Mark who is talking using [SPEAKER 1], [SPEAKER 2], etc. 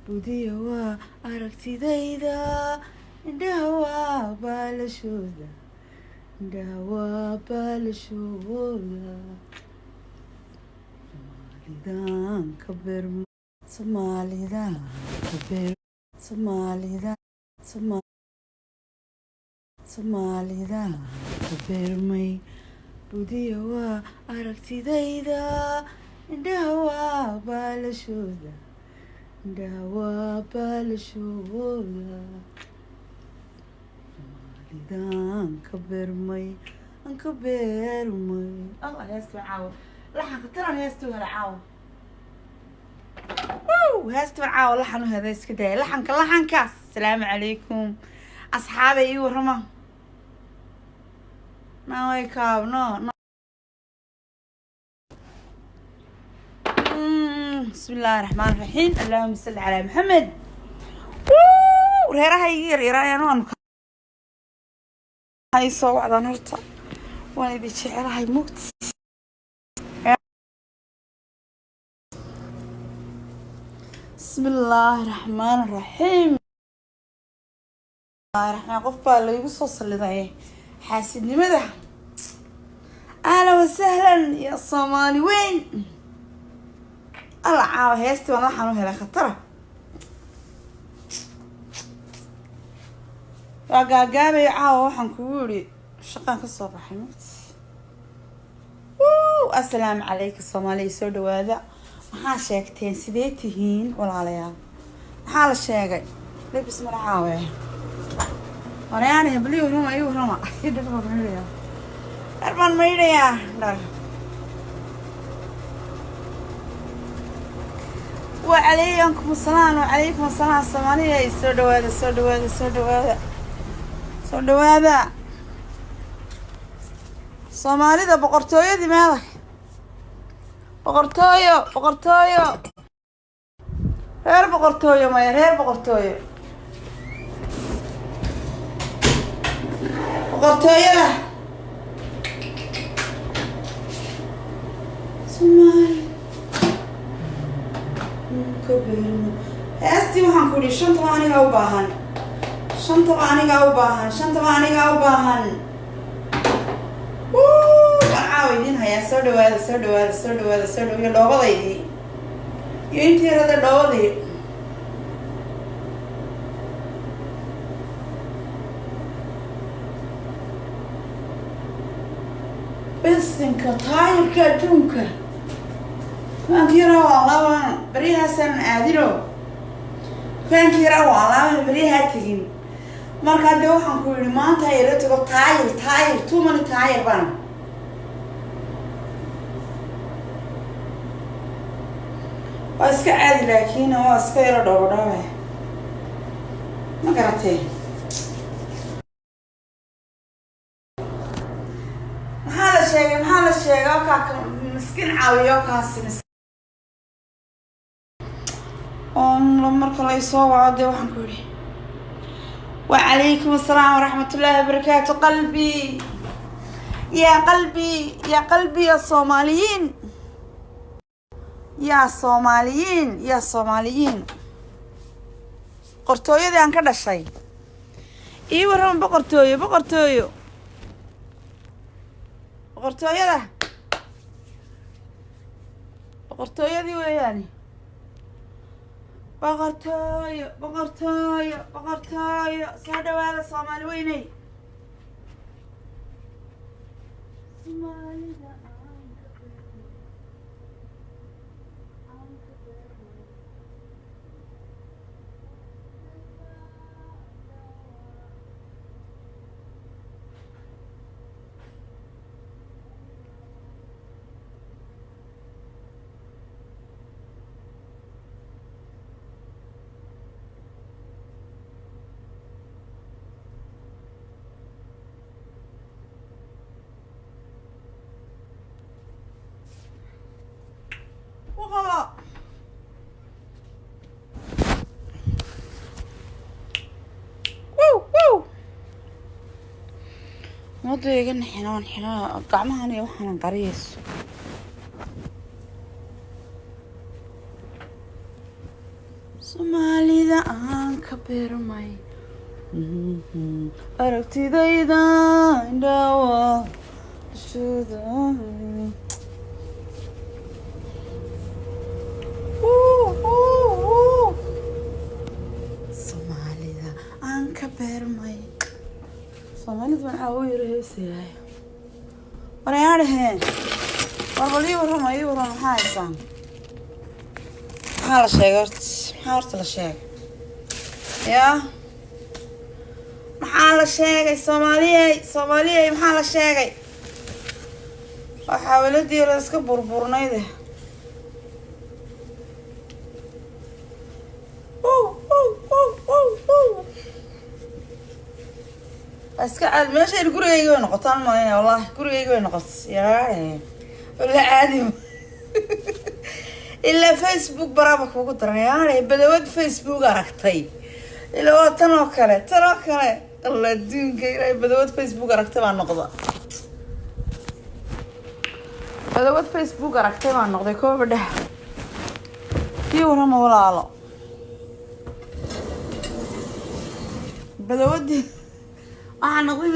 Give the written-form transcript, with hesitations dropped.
[SPEAKER 1] budiya waa aragtidayda indhaha waa baalashooda indhaha waa baalashooda Soomaalidaan ka beermo Soomaalidaan ka beermo Soomaalidaan ka beermay budiya waa aragtidayda indhaha waa baalashooda indhaha waa baalashooda Soomaalidaan ka beermay Allah heestu caawo laxanka taran heestu hela caawo heestu caawo laxan u hada iska day laxankaas salaamu calaykum asxaabay ii warrama naway kaabno بسم الله الرحمن الرحيم اللهم صل على محمد reeraha yaryarayaan waan hay soo wacdan horta waan idin jecelahay mugti بسم الله الرحمن الرحيم qof baa laygu soo saliday xaasidnimada ahlan wasahlan ya Soomaali weyn الله عاو هيستي والله حنو هلا خطرة وقاقابي عاو حنكوري شقان كالصبح حمد السلام عليك الصومالي سودو هذا محا شاكتين سيديتهين ولا عليها محا الشاقي ليه بسم الله عاوي وانا يعني بليو هما ايوه هما يدربوا ميريا دربان ميريا در وعليكم السلام وعليكم السلام الصومالية سودو هذا صومالي ذا بقرتوية دي مالك بقرتوية غير بقرتوية ما غير بقرتوية له صومالي هاستي waxaan ku dhigay shanta aniga u baahan waawidin haya soo dhawaada dhoobadaydii iyo intii yarada dhoobadii bensinka taayirka adduunka فانكيرا والله بريها سن عادلو فانكيرا والله بريها تجين مركا دي waxaan ku yiri maanta ay ratigo taayir too many taayir baan waa iska caadi laakiin waa iska yara dhowdhawe ma garatay maxaa la sheegay ka مسكين عاوية كاسين مركا الله يصوب عادي وحنقولي وعليكم السلام ورحمة الله وبركاته قلبي يا صوماليين يا صوماليين قرطوية دي انكدا الشي اي ورهم بقرطوية ده بقرتويدي وياني بقرتوية سoo dhawaada Soomaali weynay وغلا ما ضيقن حنا قعمها أنا وحنا قريس Soomaalida aan ka beermay aragtidayda indhawa shada Soomaalida aan ka beermay Soomaalida waxaa u yiri heesayahay waryaadheen warbali warramay maxaa haysan maxaa la sheegay maxaa horta la sheegay yaa maxaa la sheegay Soomaaliyey maxaa la sheegay waxaa waladii la iska burburnayde iska caad meesha gurigayga way noqotaan maayo wallahi gurigayga way noqotay yaa wala caadi illa Facebook baraba kugu daran yaa badawad Facebook aragtay ila tan oo kale alla diinka ila badawad Facebook aragtay baan noqda badawad Facebook aragtay baan noqday koobadha tii warama walaalo badawadi waxaan noqday